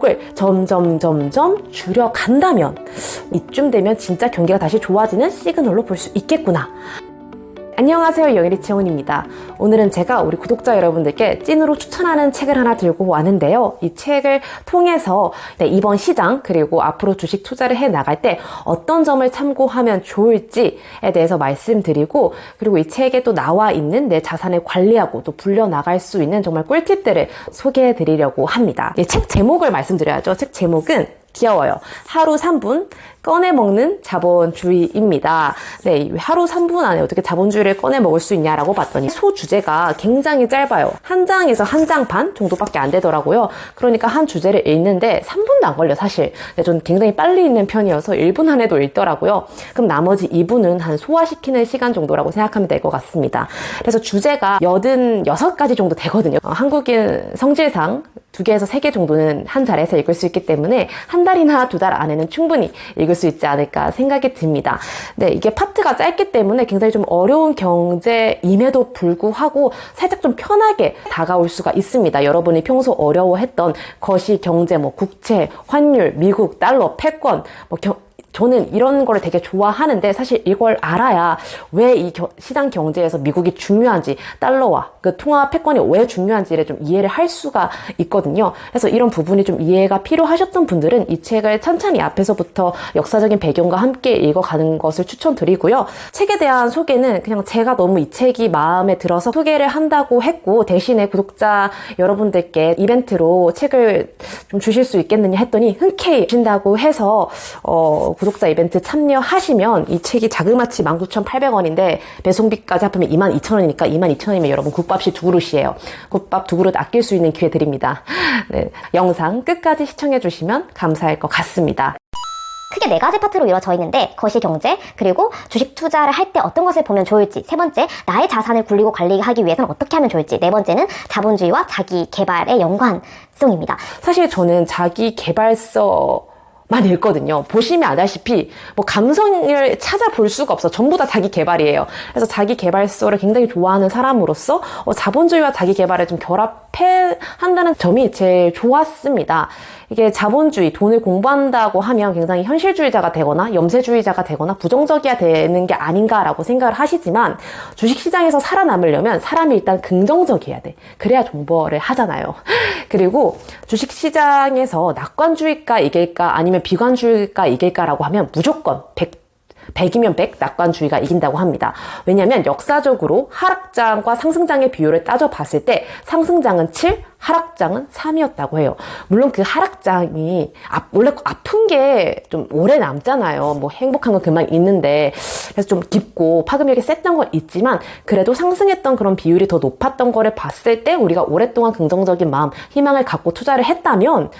을 점점 줄여간다면 이쯤 되면 진짜 경기가 다시 좋아지는 시그널로 볼 수 있겠구나. 안녕하세요, 영일이채원입니다. 오늘은 제가 우리 구독자 여러분들께 찐으로 추천하는 책을 하나 들고 왔는데요. 이 책을 통해서 이번 시장 그리고 앞으로 주식 투자를 해 나갈 때 어떤 점을 참고하면 좋을지에 대해서 말씀드리고, 그리고 이 책에 또 나와 있는 내 자산을 관리하고 또 불려나갈 수 있는 정말 꿀팁들을 소개해 드리려고 합니다. 이 책 제목을 말씀드려야죠. 책 제목은 귀여워요. 하루 3분 꺼내 먹는 자본주의입니다. 네, 하루 3분 안에 어떻게 자본주의를 꺼내 먹을 수 있냐라고 봤더니 소주제가 굉장히 짧아요. 한 장에서 한 장 반 정도밖에 안 되더라고요. 그러니까 한 주제를 읽는데 3분도 안 걸려, 사실. 네, 전 굉장히 빨리 읽는 편이어서 1분 안에도 읽더라고요. 그럼 나머지 2분은 한 소화시키는 시간 정도라고 생각하면 될 것 같습니다. 그래서 주제가 86가지 정도 되거든요. 한국인 성질상 2개에서 3개 정도는 한 자리에서 읽을 수 있기 때문에 한 달이나 2달 안에는 충분히 읽을 수 있지 않을까 생각이 듭니다. 네, 이게 파트가 짧기 때문에 굉장히 좀 어려운 경제임에도 불구하고 살짝 좀 편하게 다가올 수가 있습니다. 여러분이 평소 어려워했던 거시 경제, 국채, 환율, 미국, 달러, 패권, 저는 이런 거를 되게 좋아하는데, 사실 이걸 알아야 왜 이 시장 경제에서 미국이 중요한지, 달러와 그 통화 패권이 왜 중요한지를 좀 이해를 할 수가 있거든요. 그래서 이런 부분이 좀 이해가 필요하셨던 분들은 이 책을 천천히 앞에서부터 역사적인 배경과 함께 읽어가는 것을 추천드리고요. 책에 대한 소개는 그냥 제가 너무 이 책이 마음에 들어서 소개를 한다고 했고, 대신에 구독자 여러분들께 이벤트로 책을 좀 주실 수 있겠느냐 했더니 흔쾌히 주신다고 해서 구독자 이벤트 참여하시면 이 책이 자그마치 19,800원인데 배송비까지 합하면 22,000원이니까 22,000원이면 여러분 국밥시 2그릇이에요. 국밥 2그릇 아낄 수 있는 기회 드립니다. 네, 영상 끝까지 시청해주시면 감사할 것 같습니다. 크게 4가지 파트로 이루어져 있는데, 거시경제, 그리고 주식 투자를 할 때 어떤 것을 보면 좋을지, 3번째, 나의 자산을 굴리고 관리하기 위해서는 어떻게 하면 좋을지, 4번째는 자본주의와 자기 개발의 연관성입니다. 사실 저는 자기 개발서 만 읽거든요. 보시면 알다시피 감성을 찾아볼 수가 없어. 전부 다 자기 개발이에요. 그래서 자기 개발서를 굉장히 좋아하는 사람으로서 자본주의와 자기 개발을 좀 결합해 한다는 점이 제일 좋았습니다. 이게 자본주의, 돈을 공부한다고 하면 굉장히 현실주의자가 되거나 염세주의자가 되거나 부정적이야 되는 게 아닌가라고 생각을 하시지만, 주식시장에서 살아남으려면 사람이 일단 긍정적이어야 돼. 그래야 존버를 하잖아요. 그리고 주식시장에서 낙관주의가 이길까 아니면 비관주의가 이길까라고 하면 무조건 100이면 100 낙관주의가 이긴다고 합니다. 왜냐하면 역사적으로 하락장과 상승장의 비율을 따져봤을 때 상승장은 7, 하락장은 3이었다고 해요. 물론 그 하락장이 원래 아픈 게 좀 오래 남잖아요. 행복한 건 그만 있는데, 그래서 좀 깊고 파급력이 셌던 건 있지만, 그래도 상승했던 그런 비율이 더 높았던 거를 봤을 때 우리가 오랫동안 긍정적인 마음, 희망을 갖고 투자를 했다면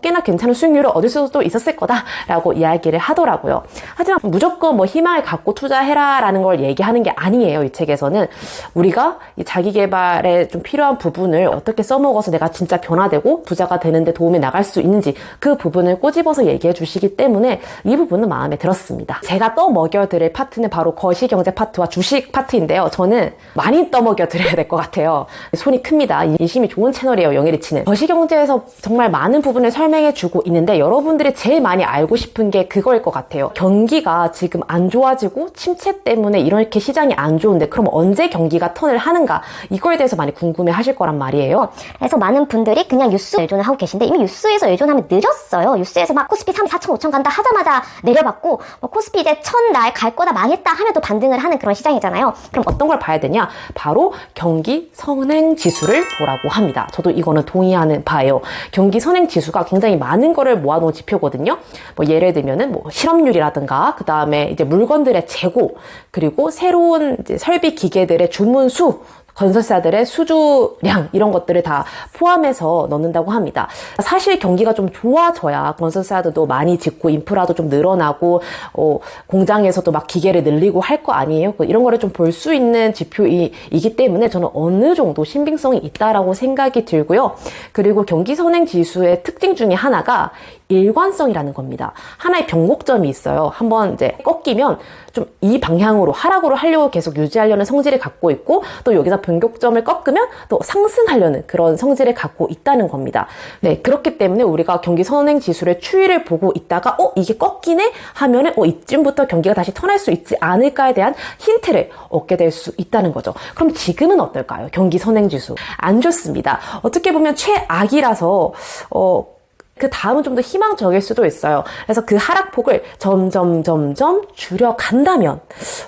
꽤나 괜찮은 수익률을 얻을 수도 있었을 거다라고 이야기를 하더라고요. 하지만 무조건 희망을 갖고 투자해라 라는 걸 얘기하는 게 아니에요. 이 책에서는 우리가 이 자기 개발에 좀 필요한 부분을 어떻게 써먹어서 내가 진짜 변화되고 부자가 되는데 도움이 나갈 수 있는지, 그 부분을 꼬집어서 얘기해 주시기 때문에 이 부분은 마음에 들었습니다. 제가 떠먹여드릴 파트는 바로 거시경제 파트와 주식 파트인데요. 저는 많이 떠먹여드려야 될 것 같아요. 손이 큽니다. 인심이 좋은 채널이에요, 영일이치는. 거시경제에서 정말 많은 부분을 설명해 주고 있는데, 여러분들이 제일 많이 알고 싶은 게 그거일 것 같아요. 경기가 지금 안 좋아지고 침체 때문에 이렇게 시장이 안 좋은데 그럼 언제 경기가 턴을 하는가, 이거에 대해서 많이 궁금해 하실 거란 말이에요. 그래서 많은 분들이 그냥 뉴스 의존을 하고 계신데, 이미 뉴스에서 의존하면 늦었어요. 뉴스에서 코스피 3, 4천, 5천 간다 하자마자 내려받고, 코스피 이제 1000날 갈 거다 망했다 하면 또 반등을 하는 그런 시장이잖아요. 그럼 어떤 걸 봐야 되냐? 바로 경기 선행 지수를 보라고 합니다. 저도 이거는 동의하는 바예요. 경기 선행 지수가 굉장히 많은 거를 모아놓은 지표거든요. 예를 들면은 실업률이라든가, 그 다음에 이제 물건들의 재고, 그리고 새로운 이제 설비 기계들의 주문 수, 건설사들의 수주량, 이런 것들을 다 포함해서 넣는다고 합니다. 사실 경기가 좀 좋아져야 건설사들도 많이 짓고 인프라도 좀 늘어나고 공장에서도 막 기계를 늘리고 할 거 아니에요. 이런 거를 좀 볼 수 있는 지표이기 때문에 저는 어느 정도 신빙성이 있다라고 생각이 들고요. 그리고 경기 선행 지수의 특징 중에 하나가 일관성이라는 겁니다. 하나의 변곡점이 있어요. 한번 이제 꺾이면 좀 이 방향으로 하락으로 하려고 계속 유지하려는 성질을 갖고 있고, 또 여기서 변곡점을 꺾으면 또 상승하려는 그런 성질을 갖고 있다는 겁니다. 네, 그렇기 때문에 우리가 경기 선행 지수의 추이를 보고 있다가 이게 꺾이네 하면은 이쯤부터 경기가 다시 턴할 수 있지 않을까에 대한 힌트를 얻게 될 수 있다는 거죠. 그럼 지금은 어떨까요? 경기 선행 지수 안 좋습니다. 어떻게 보면 최악이라서 그 다음은 좀 더 희망적일 수도 있어요. 그래서 그 하락폭을 점점 줄여간다면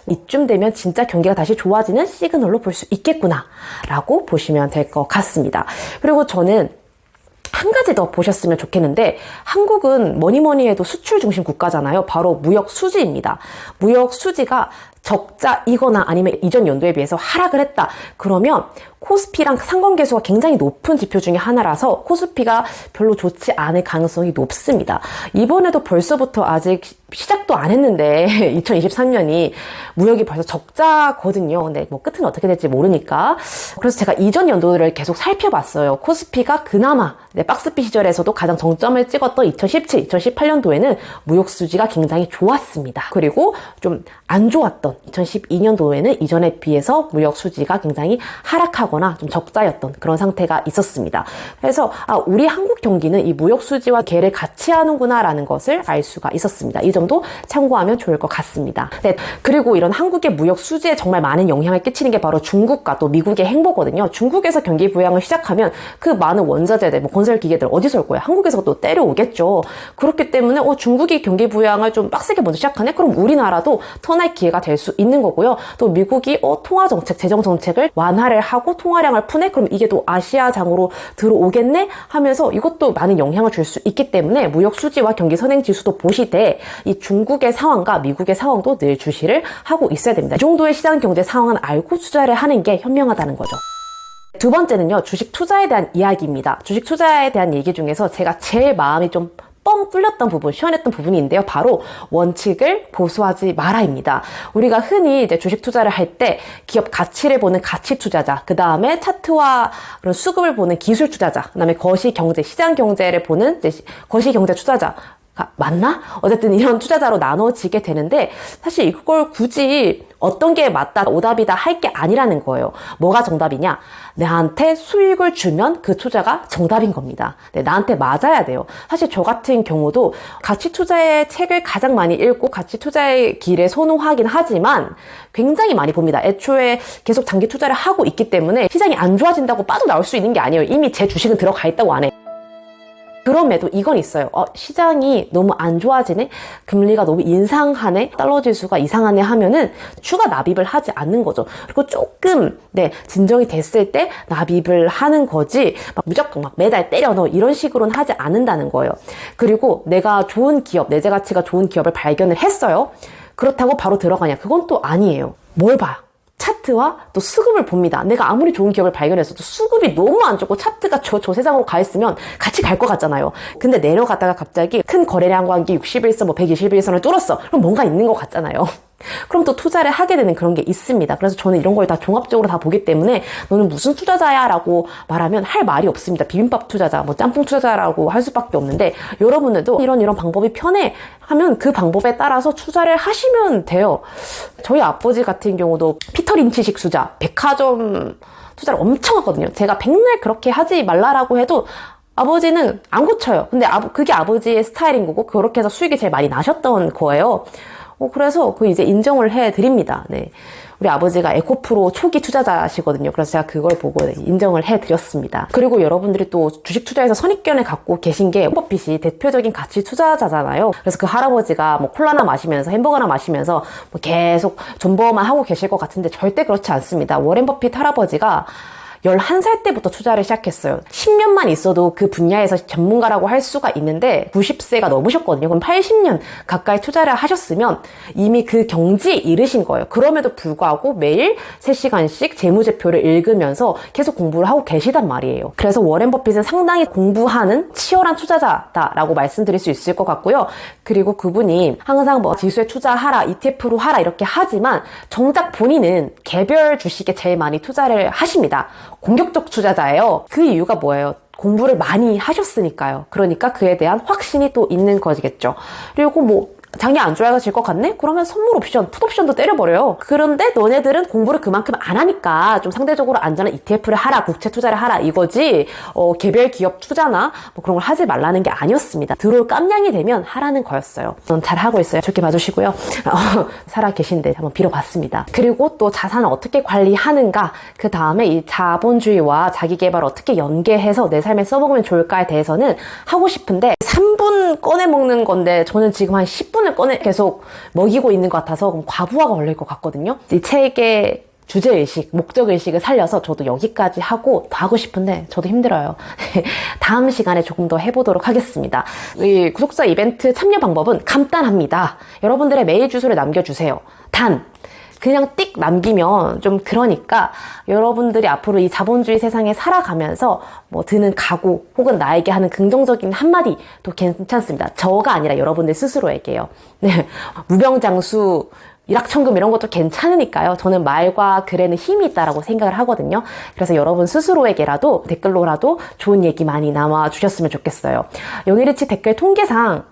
이쯤 되면 진짜 경기가 다시 좋아지는 시그널로 볼 수 있겠구나 라고 보시면 될 것 같습니다. 그리고 저는 한 가지 더 보셨으면 좋겠는데, 한국은 뭐니 해도 수출 중심 국가잖아요. 바로 무역 수지입니다. 무역 수지가 적자이거나 아니면 이전 연도에 비해서 하락을 했다. 그러면 코스피랑 상관계수가 굉장히 높은 지표 중에 하나라서 코스피가 별로 좋지 않을 가능성이 높습니다. 이번에도 벌써부터 아직 시작도 안 했는데 2023년이 무역이 벌써 적자거든요. 근데 뭐 끝은 어떻게 될지 모르니까. 그래서 제가 이전 연도를 계속 살펴봤어요. 코스피가 그나마 박스피 시절에서도 가장 정점을 찍었던 2017, 2018년도에는 무역 수지가 굉장히 좋았습니다. 그리고 좀 안 좋았던 2012년도에는 이전에 비해서 무역 수지가 굉장히 하락하거나 좀 적자였던 그런 상태가 있었습니다. 그래서 우리 한국 경기는 이 무역 수지와 궤를 같이 하는구나 라는 것을 알 수가 있었습니다. 이 점도 참고하면 좋을 것 같습니다. 네, 그리고 이런 한국의 무역 수지에 정말 많은 영향을 끼치는 게 바로 중국과 또 미국의 행보거든요. 중국에서 경기 부양을 시작하면 그 많은 원자재들, 건설 기계들 어디서 올 거예요? 한국에서 또 때려오겠죠. 그렇기 때문에 중국이 경기 부양을 좀 빡세게 먼저 시작하네? 그럼 우리나라도 턴할 기회가 될 수 있는 거고요. 또 미국이 통화 정책, 재정 정책을 완화를 하고 통화량을 푸네? 그럼 이게 또 아시아장으로 들어오겠네? 하면서 이것도 많은 영향을 줄 수 있기 때문에 무역 수지와 경기 선행 지수도 보시되 이 중국의 상황과 미국의 상황도 늘 주시를 하고 있어야 됩니다. 이 정도의 시장 경제 상황은 알고 투자를 하는 게 현명하다는 거죠. 두 번째는요, 주식 투자에 대한 이야기입니다. 주식 투자에 대한 얘기 중에서 제가 제일 마음이 좀 뻥 뚫렸던 부분, 시원했던 부분인데요. 바로 원칙을 보수하지 마라입니다. 우리가 흔히 이제 주식 투자를 할 때 기업 가치를 보는 가치 투자자, 그 다음에 차트와 그런 수급을 보는 기술 투자자, 그 다음에 거시 경제, 시장 경제를 보는 거시 경제 투자자, 맞나? 어쨌든 이런 투자자로 나눠지게 되는데, 사실 이걸 굳이 어떤 게 맞다, 오답이다 할 게 아니라는 거예요. 뭐가 정답이냐? 나한테 수익을 주면 그 투자가 정답인 겁니다. 네, 나한테 맞아야 돼요. 사실 저 같은 경우도 가치 투자의 책을 가장 많이 읽고 가치 투자의 길에 선호하긴 하지만 굉장히 많이 봅니다. 애초에 계속 장기 투자를 하고 있기 때문에 시장이 안 좋아진다고 빠져나올 수 있는 게 아니에요. 이미 제 주식은 들어가 있다고 안 해. 그럼에도 이건 있어요. 시장이 너무 안 좋아지네? 금리가 너무 인상하네? 달러 지수가 이상하네? 하면은 추가 납입을 하지 않는 거죠. 그리고 조금, 진정이 됐을 때 납입을 하는 거지, 무조건 매달 때려 넣어. 이런 식으로는 하지 않는다는 거예요. 그리고 내가 좋은 기업, 내재 가치가 좋은 기업을 발견을 했어요. 그렇다고 바로 들어가냐? 그건 또 아니에요. 뭘 봐요? 차트와 또 수급을 봅니다. 내가 아무리 좋은 기업을 발견했어도 수급이 너무 안 좋고 차트가 저 세상으로 가 있으면 같이 갈 것 같잖아요. 근데 내려갔다가 갑자기 큰 거래량 관계 61선, 121선을 뚫었어. 그럼 뭔가 있는 것 같잖아요. 그럼 또 투자를 하게 되는 그런 게 있습니다. 그래서 저는 이런 걸 다 종합적으로 다 보기 때문에 너는 무슨 투자자야? 라고 말하면 할 말이 없습니다. 비빔밥 투자자, 짬뽕 투자자라고 할 수밖에 없는데, 여러분들도 이런 방법이 편해 하면 그 방법에 따라서 투자를 하시면 돼요. 저희 아버지 같은 경우도 피터 린치식 투자, 백화점 투자를 엄청 하거든요. 제가 백날 그렇게 하지 말라라고 해도 아버지는 안 고쳐요. 근데 그게 아버지의 스타일인 거고, 그렇게 해서 수익이 제일 많이 나셨던 거예요. 그래서 이제 인정을 해드립니다. 네. 우리 아버지가 에코프로 초기 투자자시거든요. 그래서 제가 그걸 보고 인정을 해드렸습니다. 그리고 여러분들이 또 주식 투자에서 선입견을 갖고 계신 게, 워렌 버핏이 대표적인 가치 투자자잖아요. 그래서 그 할아버지가 콜라나 마시면서 햄버거나 마시면서 계속 존버만 하고 계실 것 같은데 절대 그렇지 않습니다. 워렌 버핏 할아버지가 11살 때부터 투자를 시작했어요. 10년만 있어도 그 분야에서 전문가라고 할 수가 있는데 90세가 넘으셨거든요. 그럼 80년 가까이 투자를 하셨으면 이미 그 경지에 이르신 거예요. 그럼에도 불구하고 매일 3시간씩 재무제표를 읽으면서 계속 공부를 하고 계시단 말이에요. 그래서 워렌 버핏은 상당히 공부하는 치열한 투자자다라고 말씀드릴 수 있을 것 같고요. 그리고 그분이 항상 지수에 투자하라, ETF로 하라 이렇게 하지만 정작 본인은 개별 주식에 제일 많이 투자를 하십니다. 공격적 투자자예요. 그 이유가 뭐예요? 공부를 많이 하셨으니까요. 그러니까 그에 대한 확신이 또 있는 거겠죠. 그리고 뭐 장이 안 좋아서 질 것 같네? 그러면 선물 옵션, 풋 옵션도 때려버려요. 그런데 너네들은 공부를 그만큼 안 하니까 좀 상대적으로 안전한 ETF를 하라, 국채 투자를 하라 이거지 개별 기업 투자나 뭐 그런 걸 하지 말라는 게 아니었습니다. 들어올 깜냥이 되면 하라는 거였어요. 전 잘하고 있어요. 좋게 봐주시고요. 살아 계신데 한번 빌어봤습니다. 그리고 또 자산을 어떻게 관리하는가, 그 다음에 이 자본주의와 자기계발을 어떻게 연계해서 내 삶에 써먹으면 좋을까에 대해서는 하고 싶은데 3분 꺼내 먹는 건데 저는 지금 한 10분을 꺼내 계속 먹이고 있는 것 같아서 그럼 과부하가 걸릴 것 같거든요. 이 책의 주제의식, 목적의식을 살려서 저도 여기까지 하고 더 하고 싶은데 저도 힘들어요. 다음 시간에 조금 더 해보도록 하겠습니다. 이 구독자 이벤트 참여 방법은 간단합니다. 여러분들의 메일 주소를 남겨주세요. 그냥 띡 남기면 좀 그러니까 여러분들이 앞으로 이 자본주의 세상에 살아가면서 뭐 드는 각오 혹은 나에게 하는 긍정적인 한마디도 괜찮습니다. 저가 아니라 여러분들 스스로에게요. 네, 무병장수 일확천금 이런 것도 괜찮으니까요. 저는 말과 글에는 힘이 있다라고 생각을 하거든요. 그래서 여러분 스스로에게라도 댓글로라도 좋은 얘기 많이 남아주셨으면 좋겠어요. 영일이치 댓글 통계상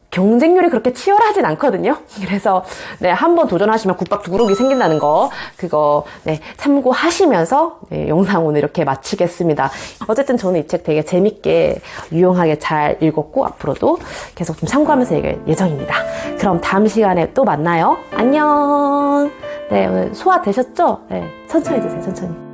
경쟁률이 그렇게 치열하진 않거든요. 그래서 네, 한번 도전하시면 국밥 두 그릇이 생긴다는 거 그거 네, 참고하시면서 네, 영상 오늘 이렇게 마치겠습니다. 어쨌든 저는 이 책 되게 재밌게 유용하게 잘 읽었고 앞으로도 계속 좀 참고하면서 읽을 예정입니다. 그럼 다음 시간에 또 만나요. 안녕. 네, 오늘 소화 되셨죠? 네, 천천히 드세요. 천천히.